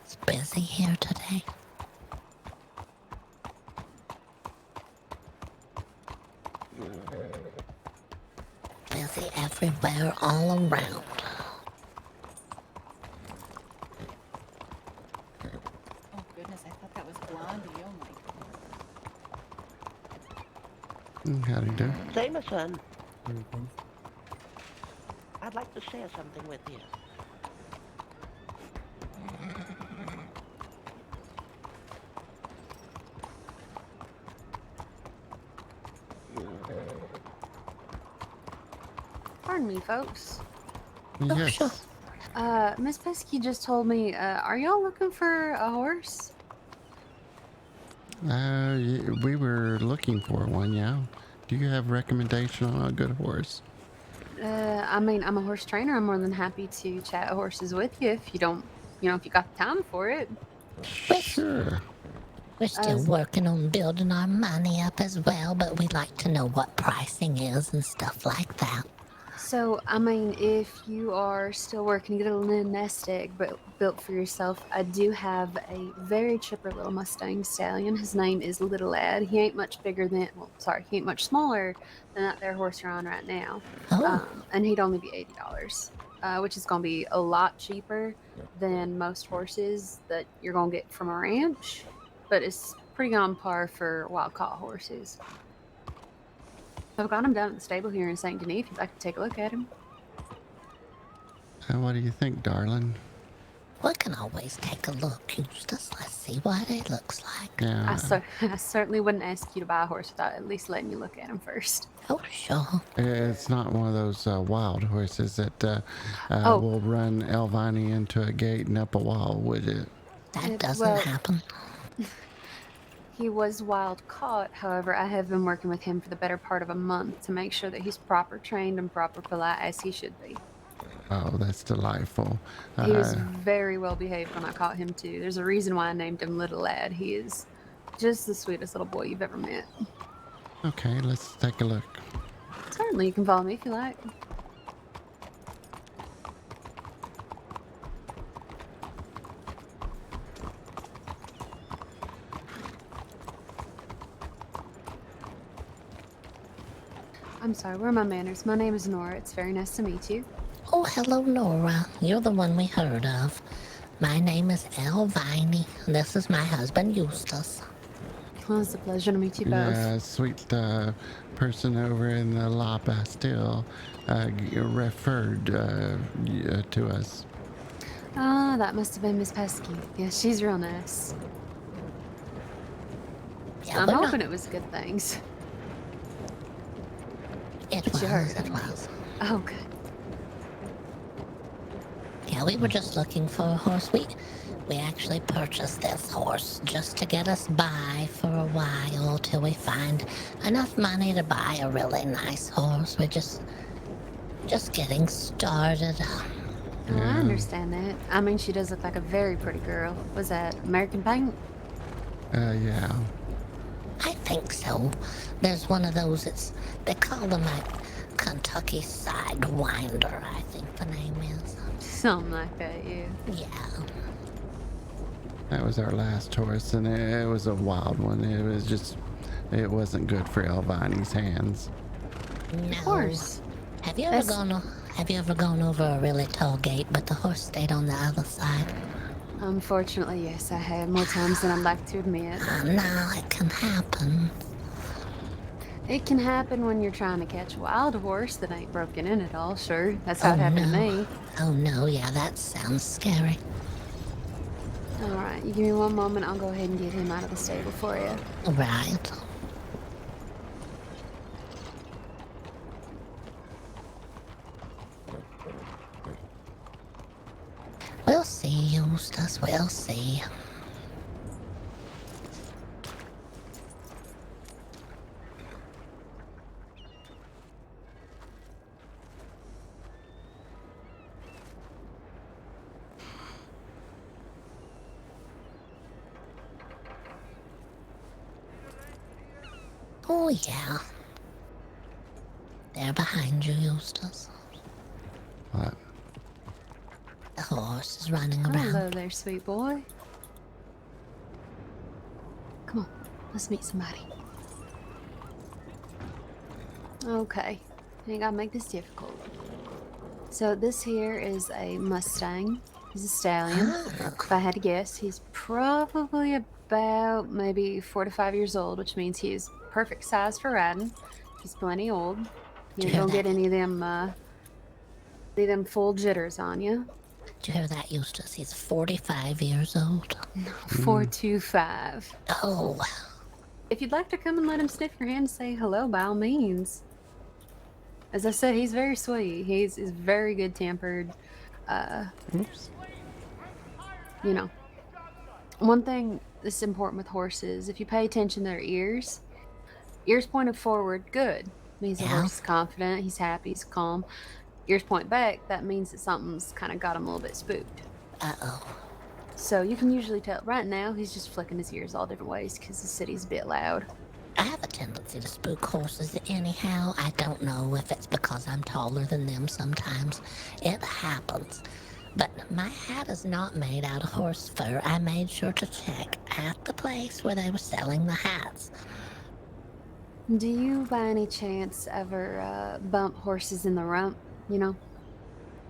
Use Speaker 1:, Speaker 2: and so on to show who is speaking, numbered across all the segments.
Speaker 1: It's busy here today. Busy everywhere, all around.
Speaker 2: Oh goodness, I thought that was Blondie. Oh my.
Speaker 3: Howdy do.
Speaker 4: Jameson, I'd like to share something with you.
Speaker 5: Pardon me, folks.
Speaker 1: Oh, sure.
Speaker 3: Yes.
Speaker 5: Miss Pesky just told me, are y'all looking for a horse?
Speaker 3: We were looking for one, yeah. Do you have recommendation on a good horse?
Speaker 5: I mean, I'm a horse trainer. I'm more than happy to chat horses with you if you don't, if you got the time for it.
Speaker 3: Sure.
Speaker 1: We're still working on building our money up as well, but we'd like to know what pricing is and stuff like that.
Speaker 5: So, I mean, if you are still working to get a little nest egg built for yourself, I do have a very chipper little Mustang stallion. His name is Little Lad. He ain't much bigger than, he ain't much smaller than that there horse you're on right now.
Speaker 1: Oh.
Speaker 5: And he'd only be $80, which is going to be a lot cheaper than most horses that you're going to get from a ranch, but it's pretty on par for wild caught horses. I've got him down at the stable here in St. Denis if you'd like to take a look at him.
Speaker 3: What do you think, darling?
Speaker 1: We can always take a look, Eustace. Let's see what it looks like.
Speaker 3: Yeah.
Speaker 5: I certainly wouldn't ask you to buy a horse without at least letting you look at him first.
Speaker 1: Oh, sure.
Speaker 3: It's not one of those wild horses that will run Elvini into a gate and up a wall, would it?
Speaker 1: That doesn't happen.
Speaker 5: He was wild caught. However, I have been working with him for the better part of a month to make sure that he's proper trained and proper polite as he should be.
Speaker 3: Oh, that's delightful.
Speaker 5: He was very well behaved when I caught him too. There's a reason why I named him Little Lad. He is just the sweetest little boy you've ever met.
Speaker 3: Okay, let's take a look.
Speaker 5: Certainly, you can follow me if you like. I'm sorry, where are my manners? My name is Nora. It's very nice to meet you.
Speaker 1: Oh, hello, Nora. You're the one we heard of. My name is Elvini. This is my husband, Eustace.
Speaker 5: Well, it's a pleasure to meet you both.
Speaker 3: Yeah, sweet person over in the La Bastille referred to us.
Speaker 5: Ah, that must have been Miss Pesky. Yeah, she's real nice.
Speaker 1: Yeah,
Speaker 5: I'm hoping it was good things.
Speaker 1: It was.
Speaker 5: Oh, good.
Speaker 1: Yeah, we were just looking for a horse. We actually purchased this horse just to get us by for a while till we find enough money to buy a really nice horse. We're just getting started.
Speaker 5: Oh, I understand that. I mean, she does look like a very pretty girl. Was that American Paint?
Speaker 3: Yeah.
Speaker 1: I think so. There's one of those, they call them like Kentucky Sidewinder, I think the name is.
Speaker 5: Something like that, yeah.
Speaker 1: Yeah.
Speaker 3: That was our last horse, and it was a wild one. It wasn't good for Elvini's hands.
Speaker 1: No.
Speaker 5: Of course.
Speaker 1: Have you ever gone over a really tall gate, but the horse stayed on the other side?
Speaker 5: Unfortunately, yes, I have. More times than I'd like to admit.
Speaker 1: No, it can happen.
Speaker 5: It can happen when you're trying to catch a wild horse that ain't broken in at all, sure. That's how it happened to me.
Speaker 1: Oh no, yeah, that sounds scary.
Speaker 5: Alright, you give me one moment, I'll go ahead and get him out of the stable for you.
Speaker 1: Right. We'll see, Eustace, we'll see. Oh, yeah. They're behind you, Eustace.
Speaker 3: What?
Speaker 1: The horse is running around.
Speaker 5: Hello there, sweet boy. Let's meet somebody. Okay. I ain't gotta make this difficult. So this here is a Mustang. He's a stallion. If I had to guess, he's probably about maybe 4 to 5 years old, which means he's perfect size for riding. He's plenty old. You ain't gonna get any of them full jitters on you.
Speaker 1: Did you hear that, Eustace? He's 45 years old.
Speaker 5: 425.
Speaker 1: Oh,
Speaker 5: If you'd like to come and let him sniff your hand and say hello, by all means. As I said, he's very sweet. He's very good tempered.
Speaker 3: Oops.
Speaker 5: You know, one thing that's important with horses, if you pay attention to their ears pointed forward, good. Means the horse is confident, he's happy, he's calm. Ears point back, that means that something's kind of got him a little bit spooked.
Speaker 1: uh-oh.
Speaker 5: So you can usually tell. Right now, he's just flicking his ears all different ways because the city's a bit loud.
Speaker 1: I have a tendency to spook horses anyhow. I don't know if it's because I'm taller than them sometimes. It happens. But my hat is not made out of horse fur. I made sure to check at the place where they were selling the hats.
Speaker 5: Do you, by any chance, ever bump horses in the rump? You know,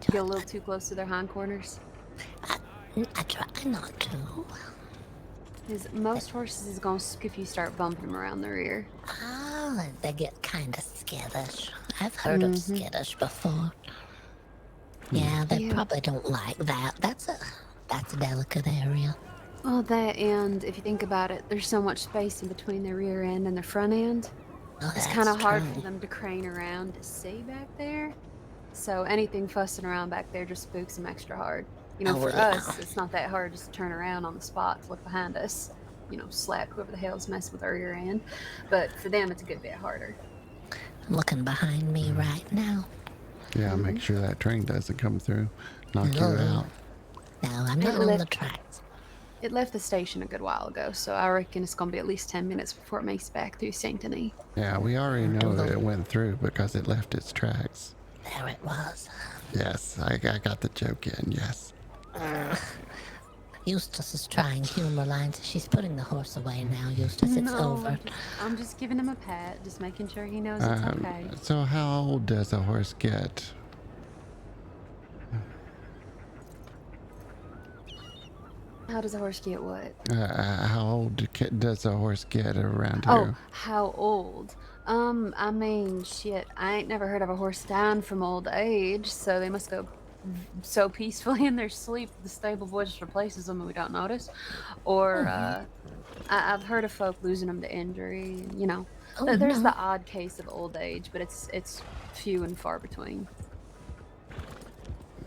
Speaker 5: get a little too close to their hindquarters?
Speaker 1: I try not to.
Speaker 5: Because most horses is gonna if you start bumping them around the rear.
Speaker 1: Oh, they get kind of skittish. I've heard of skittish before. Yeah, they probably don't like that. That's a delicate area.
Speaker 5: Well, that, and if you think about it, there's so much space in between their rear end and their front end.
Speaker 1: Oh,
Speaker 5: It's kind of hard for them to crane around to see back there. So anything fussing around back there just spooks them extra hard. You know, for us, it's not that hard just to turn around on the spot to look behind us. You know, slap whoever the hell's messing with our rear end. But for them, it's a good bit harder.
Speaker 1: I'm looking behind me right now.
Speaker 3: Yeah, make sure that train doesn't come through, knock you out.
Speaker 1: No, I'm not on the tracks.
Speaker 5: It left the station a good while ago, so I reckon it's going to be at least 10 minutes before it makes it back through St. Denis.
Speaker 3: Yeah, we already know that it went through because it left its tracks.
Speaker 1: There it was.
Speaker 3: Yes, I got the joke in, yes.
Speaker 1: Eustace is trying humor lines. She's putting the horse away now, Eustace. It's over.
Speaker 5: I'm just giving him a pat, just making sure he knows it's okay.
Speaker 3: So how old does a horse get?
Speaker 5: How does a horse get what?
Speaker 3: How old does a horse get around
Speaker 5: Oh,
Speaker 3: here?
Speaker 5: how old? I mean, shit, I ain't never heard of a horse dying from old age, so they must go so peacefully in their sleep the stable boy just replaces them and we don't notice. Or, I've heard of folk losing them to injury, you know. There's the odd case of old age, but it's few and far between.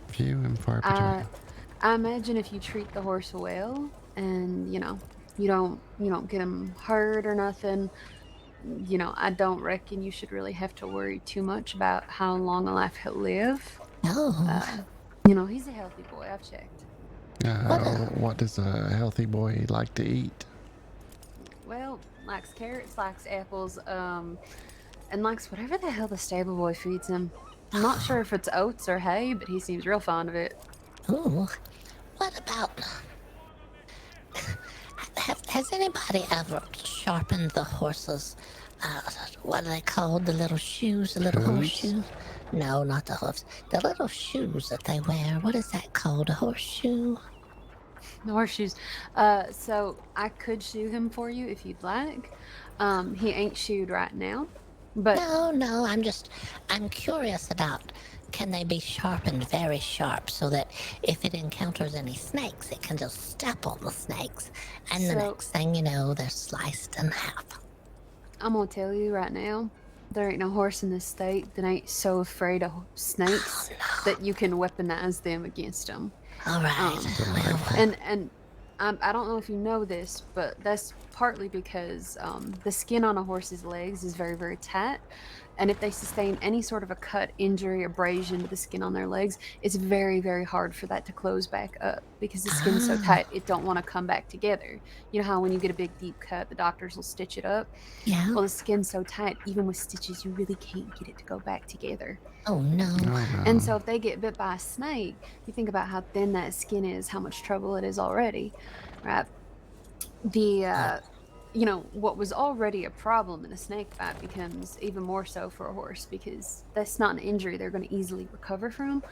Speaker 3: Few and far between.
Speaker 5: I imagine if you treat the horse well, and you know, you don't get him hurt or nothing, you know, I don't reckon you should really have to worry too much about how long a life he'll live. You know, he's a healthy boy. I've checked.
Speaker 3: What does a healthy boy like to eat?
Speaker 5: Well, likes carrots, likes apples, and likes whatever the hell the stable boy feeds him. I'm not sure if it's oats or hay, but he seems real fond of it.
Speaker 1: Ooh, what about... Has anybody ever sharpened the horses? What are they called? The little shoes? The little horseshoes? No, not the hoofs. The little shoes that they wear. What is that called? A horseshoe?
Speaker 5: The horseshoes. So I could shoe him for you if you'd like. He ain't shoed right now. But
Speaker 1: No, I'm curious about, can they be sharpened very sharp so that if it encounters any snakes, it can just step on the snakes, and the next thing you know, they're sliced in half.
Speaker 5: I'm gonna tell you right now, there ain't no horse in this state that ain't so afraid of snakes that you can weaponize them against them.
Speaker 1: All right.
Speaker 5: And I don't know if you know this, but that's partly because the skin on a horse's legs is very, very tight. And if they sustain any sort of a cut, injury, abrasion to the skin on their legs, it's very, very hard for that to close back up because the skin's so tight, it don't want to come back together. You know how when you get a big, deep cut, the doctors will stitch it up?
Speaker 1: Yeah.
Speaker 5: Well, the skin's so tight, even with stitches, you really can't get it to go back together.
Speaker 1: Oh, no.
Speaker 5: And so if they get bit by a snake, you think about how thin that skin is, how much trouble it is already, right? you know, what was already a problem in a snake bite becomes even more so for a horse, because that's not an injury they're going to easily recover from.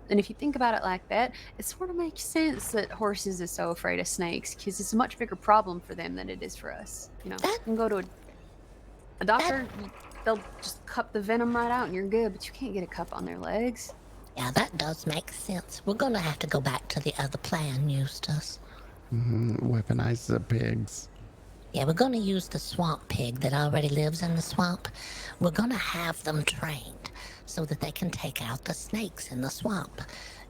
Speaker 5: And if you think about it like that, it sort of makes sense that horses are so afraid of snakes, because it's a much bigger problem for them than it is for us. You know, you can go to a doctor, they'll just cup the venom right out and you're good, but you can't get a cup on their legs.
Speaker 1: Yeah, that does make sense. We're gonna have to go back to the other plan, Eustace.
Speaker 3: Weaponize the pigs.
Speaker 1: Yeah, we're gonna use the swamp pig that already lives in the swamp. We're gonna have them trained so that they can take out the snakes in the swamp.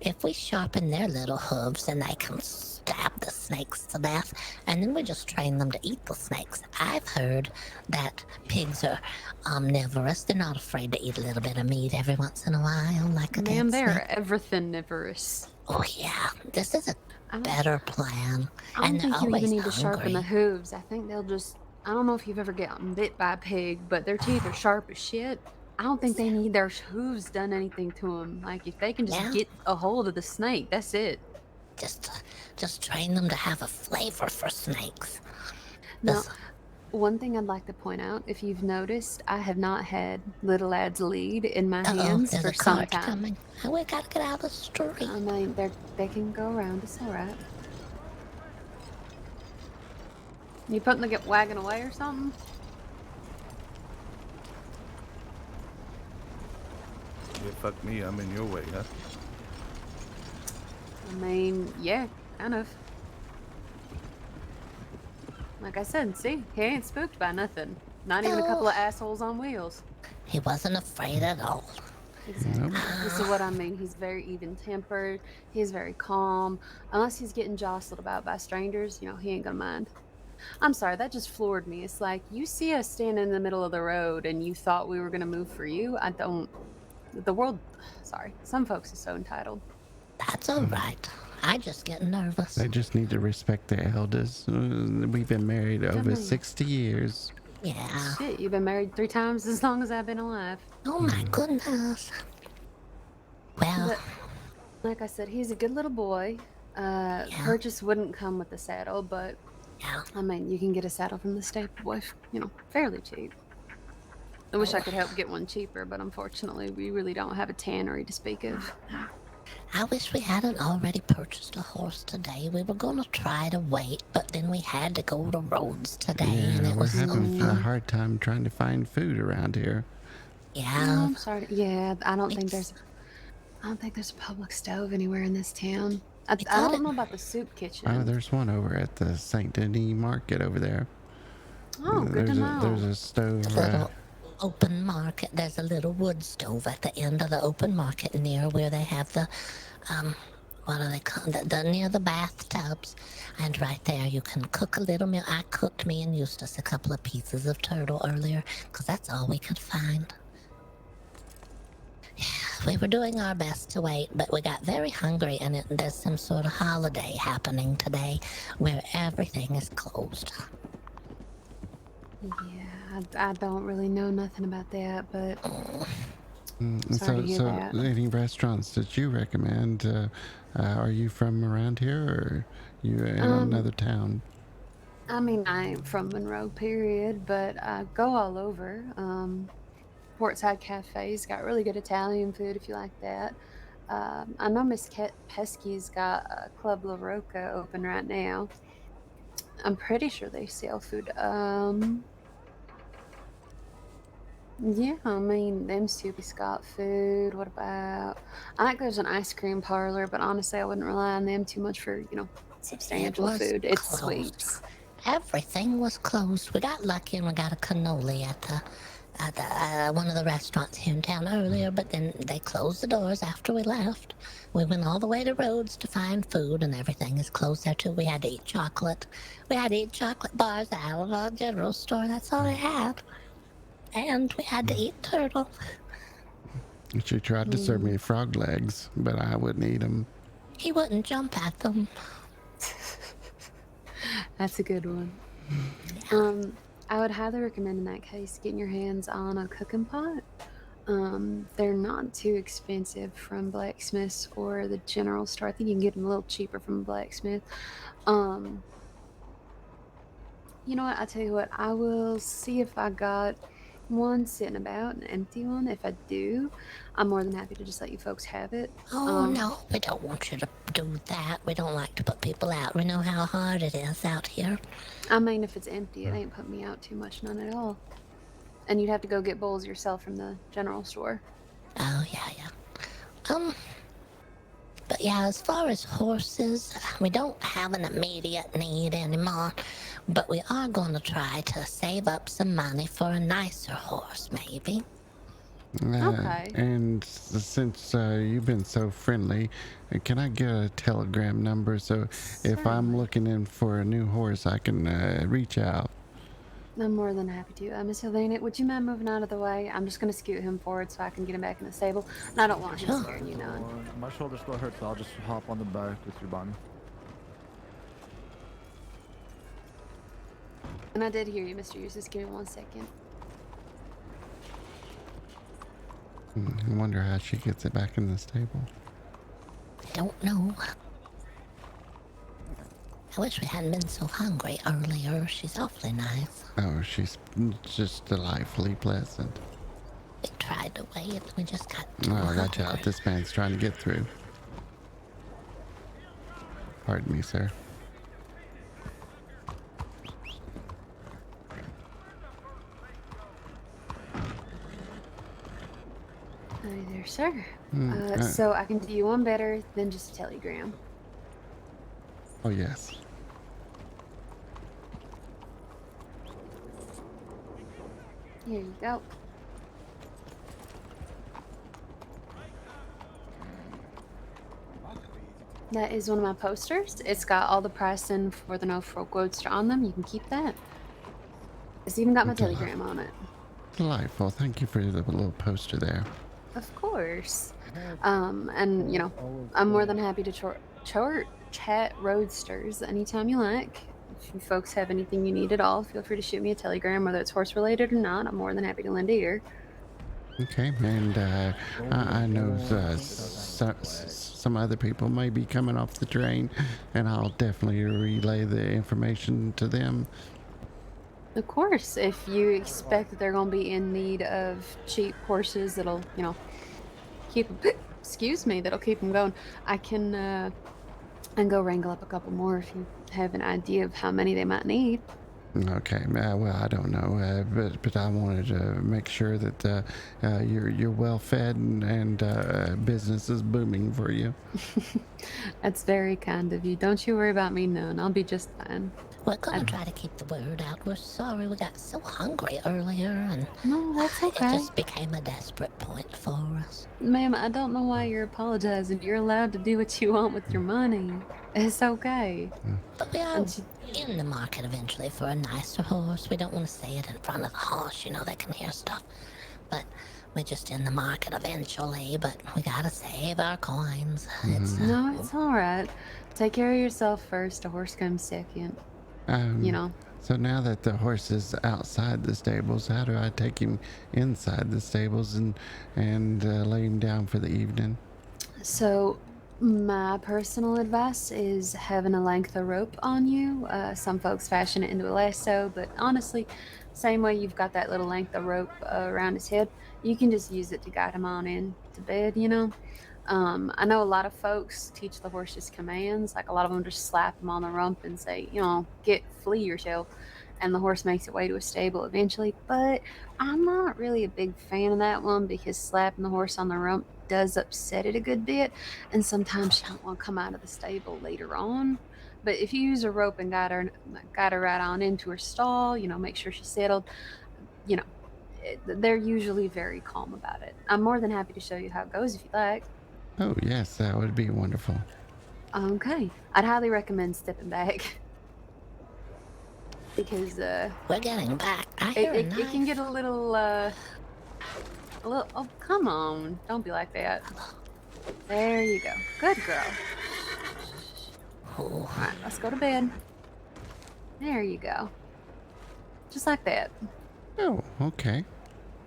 Speaker 1: If we sharpen their little hooves, then they can stab the snakes to death, and then we just train them to eat the snakes. I've heard that pigs are omnivorous. They're not afraid to eat a little bit of meat every once in a while, like a
Speaker 5: Man,
Speaker 1: dead
Speaker 5: they're
Speaker 1: snake.
Speaker 5: everything-nivorous.
Speaker 1: Oh yeah, this is a better plan.
Speaker 5: I don't
Speaker 1: And they're
Speaker 5: think you even
Speaker 1: always
Speaker 5: need to sharpen the
Speaker 1: hungry.
Speaker 5: hooves. I think they'll just. I don't know if you've ever gotten bit by a pig, but their teeth are sharp as shit. I don't think they need their hooves done anything to them. Like, if they can just
Speaker 1: Yeah.
Speaker 5: get a hold of the snake, that's it.
Speaker 1: Just train them to have a flavor for snakes.
Speaker 5: Now,
Speaker 1: This-
Speaker 5: one thing I'd like to point out, if you've noticed, I have not had little lad's lead in my
Speaker 1: Uh-oh,
Speaker 5: hands
Speaker 1: there's
Speaker 5: for
Speaker 1: a
Speaker 5: some
Speaker 1: cart
Speaker 5: time.
Speaker 1: coming. Oh, we gotta get out of the street.
Speaker 5: I mean, they can go around. It's all right. You putting the wagon away or something?
Speaker 6: Yeah, fuck me, I'm in your way, huh?
Speaker 5: I mean, yeah, kind of. Like I said, see, he ain't spooked by nothing. Not even a couple of assholes on wheels.
Speaker 1: He wasn't afraid at all.
Speaker 5: Exactly. This is what I mean. He's very even-tempered. He's very calm. Unless he's getting jostled about by strangers, you know, he ain't gonna mind. I'm sorry, that just floored me. It's like, you see us standing in the middle of the road and you thought we were gonna move for you? I don't... The world... Sorry. Some folks are so entitled.
Speaker 1: That's all right. I just get nervous.
Speaker 3: They just need to respect their elders. We've been married over 60 years.
Speaker 1: Yeah.
Speaker 5: Shit, you've been married 3 times as long as I've been alive.
Speaker 1: Oh my goodness. Well,
Speaker 5: But, like I said, he's a good little boy. Purchase wouldn't come with the saddle, but
Speaker 1: yeah.
Speaker 5: I mean, you can get a saddle from the stable boy, you know, fairly cheap. I wish I could help get one cheaper, but unfortunately, we really don't have a tannery to speak of.
Speaker 1: I wish we hadn't already purchased a horse today. We were gonna try to wait, but then we had to go to Rhodes today, and
Speaker 3: Yeah,
Speaker 1: it
Speaker 3: we're
Speaker 1: was so
Speaker 3: having a
Speaker 1: fun.
Speaker 3: hard time trying to find food around here.
Speaker 1: Yeah.
Speaker 5: I'm sorry. Yeah, I don't think there's a public stove anywhere in this town. I don't know about the soup kitchen.
Speaker 3: Oh, there's one over at the Saint Denis Market over there.
Speaker 5: Oh, good to know.
Speaker 3: There's a stove.
Speaker 1: The little open market. There's a little wood stove at the end of the open market near where they have the, what do they call it? Near the bathtubs. And right there you can cook a little meal. I cooked me and Eustace a couple of pieces of turtle earlier because that's all we could find. Yeah, we were doing our best to wait, but we got very hungry, and there's some sort of holiday happening today where everything is closed.
Speaker 5: Yeah, I don't really know nothing about that, but sorry to hear
Speaker 3: So
Speaker 5: that.
Speaker 3: any restaurants that you recommend? Are you from around here, or you in another town?
Speaker 5: I mean, I ain't from Monroe, period, but I go all over. Portside Cafe's got really good Italian food if you like that. I know Miss Pesky's got Club La Roca open right now. I'm pretty sure they sell food. Yeah, I mean, them Soupy's got food. What about... I think there's an ice cream parlor, but honestly, I wouldn't rely on them too much for, you know, substantial
Speaker 1: was
Speaker 5: food. It's
Speaker 1: closed.
Speaker 5: sweets.
Speaker 1: Everything was closed. We got lucky and we got a cannoli at one of the restaurants here in town earlier, but then they closed the doors after we left. We went all the way to Rhodes to find food, and everything is closed there too. We had to eat chocolate. We had to eat chocolate bars out of a general store. That's all they had. And we had to eat turtle.
Speaker 3: She tried to serve me frog legs, but I wouldn't eat them.
Speaker 1: He wouldn't jump at them.
Speaker 5: That's a good one. I would highly recommend in that case getting your hands on a cooking pot. They're not too expensive from blacksmiths or the general store. I think you can get them a little cheaper from a blacksmith. You know what? I tell you what. I will see if I got one sitting about, an empty one. If I do, I'm more than happy to just let you folks have it.
Speaker 1: Oh, no, we don't want you to do that. We don't like to put people out. We know how hard it is out here.
Speaker 5: I mean, if it's empty, it ain't put me out too much, none at all. And you'd have to go get bowls yourself from the general store.
Speaker 1: Oh, yeah. But yeah, as far as horses, we don't have an immediate need anymore. But we are going to try to save up some money for a nicer horse, maybe.
Speaker 5: Okay.
Speaker 3: And since you've been so friendly, can I get a telegram number so if I'm
Speaker 5: Certainly.
Speaker 3: looking in for a new horse, I can reach out?
Speaker 5: I'm more than happy to. Miss Helena, would you mind moving out of the way? I'm just going to scoot him forward so I can get him back in the stable. And I don't want him
Speaker 1: Sure.
Speaker 5: scaring you none.
Speaker 7: My shoulder still hurts, so I'll just hop on the back with your bonnie.
Speaker 5: And I did hear you, Mr. Eustace. Give me 1 second.
Speaker 3: I wonder how she gets it back in the stable.
Speaker 1: I don't know. I wish we hadn't been so hungry earlier. She's awfully nice.
Speaker 3: Oh, she's just delightfully pleasant.
Speaker 1: We tried to wait. We just got
Speaker 3: Oh, watch
Speaker 1: hungry.
Speaker 3: out. This man's trying to get through. Pardon me, sir.
Speaker 5: Hi there, sir.
Speaker 3: Mm,
Speaker 5: So I can do you one better than just a telegram.
Speaker 3: Oh, yes.
Speaker 5: Here you go. That is one of my posters. It's got all the pricing for the Norfolk Roadster on them. You can keep that. It's even got my telegram on it.
Speaker 3: Delightful. Thank you for the little poster there.
Speaker 5: Of course. And you know, I'm more than happy to chat roadsters anytime you like. If you folks have anything you need at all, feel free to shoot me a telegram, whether it's horse related or not. I'm more than happy to lend a ear.
Speaker 3: Okay, and I know some other people may be coming off the train, and I'll definitely relay the information to them.
Speaker 5: Of course, if you expect that they're going to be in need of cheap horses that'll, you know, keep excuse me, that'll keep them going, I can and go wrangle up a couple more if you have an idea of how many they might need.
Speaker 3: Okay, well, I don't know, but I wanted to make sure that you're well fed and business is booming for you.
Speaker 5: That's very kind of you. Don't you worry about me none. I'll be just fine.
Speaker 1: We're gonna try to keep the word out. We're sorry we got so hungry earlier, and
Speaker 5: No, that's
Speaker 1: it
Speaker 5: okay.
Speaker 1: just became a desperate point for us.
Speaker 5: Ma'am, I don't know why you're apologizing. You're allowed to do what you want with your money. It's okay.
Speaker 1: But we are in the market eventually for a nicer horse. We don't want to say it in front of the horse, you know, they can hear stuff. But we're just in the market eventually, but we gotta save our coins.
Speaker 5: No, it's all right. Take care of yourself first. A horse comes second. You know.
Speaker 3: So now that the horse is outside the stables, how do I take him inside the stables and lay him down for the evening?
Speaker 5: So, my personal advice is having a length of rope on you. Some folks fashion it into a lasso, but honestly, same way you've got that little length of rope around his head, you can just use it to guide him on in to bed, you know. I know a lot of folks teach the horses commands. Like a lot of them just slap him on the rump and say, you know, flee yourself. And the horse makes its way to a stable eventually. But I'm not really a big fan of that one because slapping the horse on the rump does upset it a good bit. And sometimes she don't want to come out of the stable later on. But if you use a rope and guide her right on into her stall, you know, make sure she's settled, you know, they're usually very calm about it. I'm more than happy to show you how it goes if you'd like.
Speaker 3: Oh, yes, that would be wonderful.
Speaker 5: Okay. I'd highly recommend stepping back. Because
Speaker 1: We're getting back. I hear a
Speaker 5: it
Speaker 1: knife.
Speaker 5: can get a little oh, come on. Don't be like that. There you go. Good girl.
Speaker 1: Oh,
Speaker 5: Alright, let's go to bed. There you go. Just like that.
Speaker 3: Oh, okay.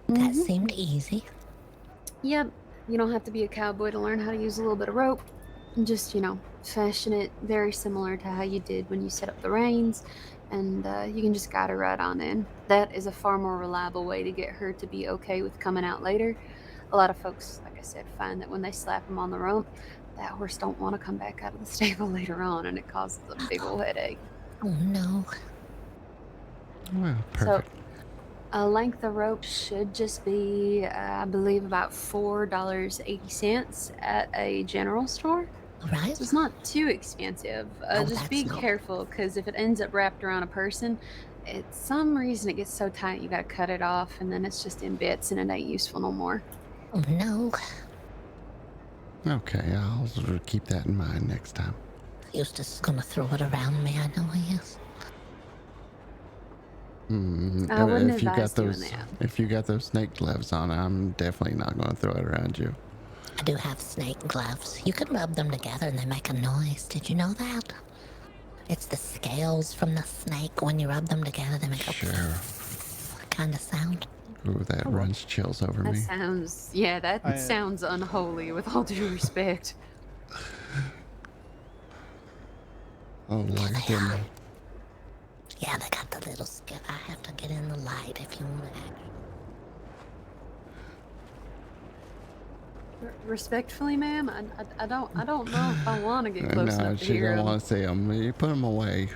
Speaker 1: that seemed easy.
Speaker 5: Yep. You don't have to be a cowboy to learn how to use a little bit of rope. Just, fashion it very similar to how you did when you set up the reins, and you can just guide her right on in. That is a far more reliable way to get her to be okay with coming out later. A lot of folks, like I said, find that when they slap them on the rump, that horse don't want to come back out of the stable later on, and it causes a big old headache.
Speaker 1: Oh no.
Speaker 3: Well,
Speaker 5: So,
Speaker 3: perfect.
Speaker 5: a length of rope should just be, I believe, about $4.80 at a general store.
Speaker 1: All right.
Speaker 5: So it's not too expensive.
Speaker 1: Oh,
Speaker 5: Just be
Speaker 1: that's not.
Speaker 5: careful, because if it ends up wrapped around a person, it's some reason it gets so tight you gotta cut it off, and then it's just in bits and it ain't useful no more.
Speaker 1: Oh no.
Speaker 3: Okay, I'll sort of keep that in mind next time.
Speaker 1: Eustace is gonna throw it around me. I know he is.
Speaker 5: I wouldn't
Speaker 3: If you got
Speaker 5: advise doing
Speaker 3: those,
Speaker 5: that.
Speaker 3: if you got those snake gloves on, I'm definitely not going to throw it around you.
Speaker 1: I do have snake gloves. You can rub them together and they make a noise. Did you know that? It's the scales from the snake. When you rub them together, they make a kind of sound.
Speaker 3: Ooh, that runs chills over
Speaker 5: That
Speaker 3: me.
Speaker 5: sounds, that sounds unholy, with all due respect.
Speaker 3: Oh, like them.
Speaker 1: Yeah, they got the little skip. I have to get in the light if you want to act.
Speaker 5: Respectfully, ma'am, I don't know if I want to get close
Speaker 3: No,
Speaker 5: enough to
Speaker 3: she
Speaker 5: hear
Speaker 3: don't
Speaker 5: 'em.
Speaker 3: want to see them. You put them away.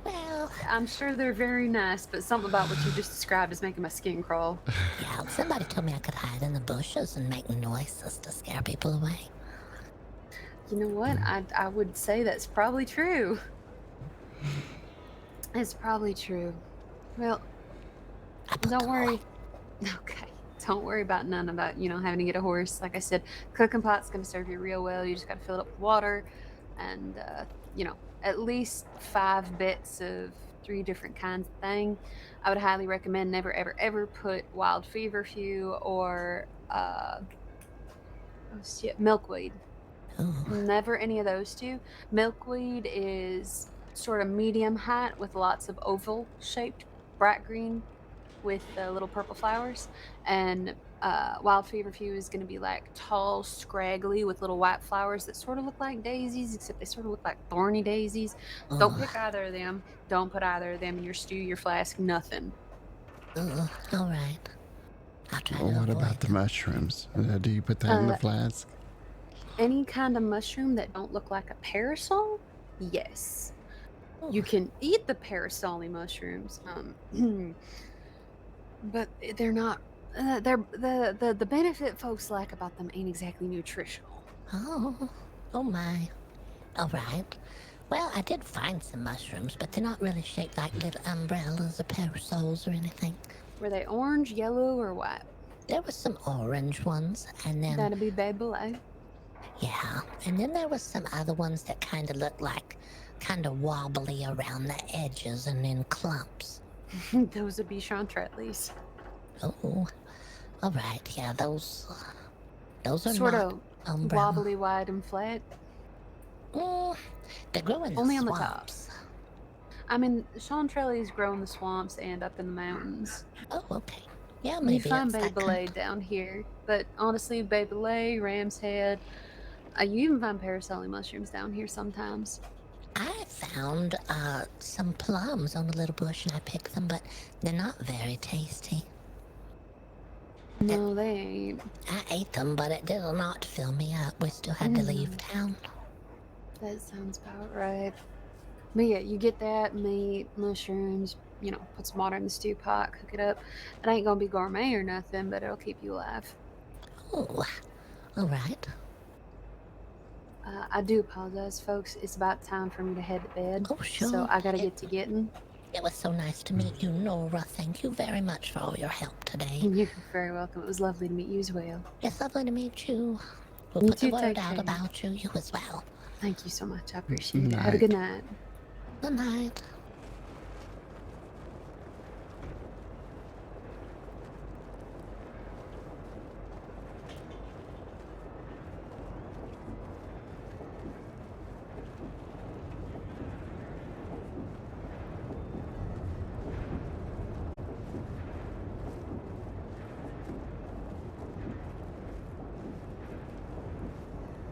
Speaker 1: Well,
Speaker 5: I'm sure they're very nice, but something about what you just described is making my skin crawl.
Speaker 1: yeah, somebody told me I could hide in the bushes and make noises to scare people away.
Speaker 5: You know what? I would say that's probably true. It's probably true. Well, don't worry. Okay. Don't worry about none about, having to get a horse. Like I said, cooking pot's going to serve you real well. You just got to fill it up with water and, at least 5 bits of 3 different kinds of thing. I would highly recommend never, ever, ever put wild feverfew or, milkweed.
Speaker 1: Ooh.
Speaker 5: Never any of those 2. Milkweed is sort of medium height with lots of oval shaped bright green with little purple flowers, and wild feverfew is going to be like tall, scraggly with little white flowers that sort of look like daisies, except they sort of look like thorny daisies. Don't pick either of them. Don't put either of them in your stew, your flask, nothing.
Speaker 1: All right. I'll try to
Speaker 3: Well, what
Speaker 1: avoid
Speaker 3: about the
Speaker 1: them.
Speaker 3: mushrooms? Do you put that in the flask?
Speaker 5: Any kind of mushroom that don't look like a parasol, yes. You can eat the parasol mushrooms, but they're not. They're the benefit folks like about them ain't exactly nutritional.
Speaker 1: Oh my. All right. Well, I did find some mushrooms, but they're not really shaped like little umbrellas or parasols or anything.
Speaker 5: Were they orange, yellow, or white?
Speaker 1: There was some orange ones, and then
Speaker 5: That'd be Babylon.
Speaker 1: yeah, and then there was some other ones that kind of looked like kind of wobbly around the edges and in clumps.
Speaker 5: Those would be chanterelles.
Speaker 1: Oh, all right. Yeah, those are
Speaker 5: Sort
Speaker 1: not
Speaker 5: of
Speaker 1: umbrella.
Speaker 5: wobbly, wide, and flat.
Speaker 1: They grow in the
Speaker 5: Only on the
Speaker 1: swamps.
Speaker 5: tops. I mean, chanterelles grow in the swamps and up in the mountains.
Speaker 1: Oh, okay. Yeah, maybe
Speaker 5: You find
Speaker 1: it's that
Speaker 5: Babylay
Speaker 1: kind.
Speaker 5: down here, but honestly, Babylay, Ram's Head, you even find parasol mushrooms down here sometimes.
Speaker 1: I found some plums on a little bush and I picked them, but they're not very tasty.
Speaker 5: No, they ain't.
Speaker 1: I ate them, but it did not fill me up. We still had to leave town.
Speaker 5: That sounds about right. But yeah, you get that, meat, mushrooms, put some water in the stew pot, cook it up. It ain't gonna be gourmet or nothing, but it'll keep you alive.
Speaker 1: Oh, all right.
Speaker 5: I do apologize, folks. It's about time for me to head to bed.
Speaker 1: Oh, sure.
Speaker 5: So I gotta get to getting.
Speaker 1: It was so nice to meet you, Nora. Thank you very much for all your help today.
Speaker 5: You're very welcome. It was lovely to meet you as well.
Speaker 1: It's lovely to meet you. We'll
Speaker 5: You
Speaker 1: put the
Speaker 5: too,
Speaker 1: word
Speaker 5: take
Speaker 1: out
Speaker 5: care.
Speaker 1: about you as well.
Speaker 5: Thank you so much. I appreciate it. Have a good night.
Speaker 1: Good night.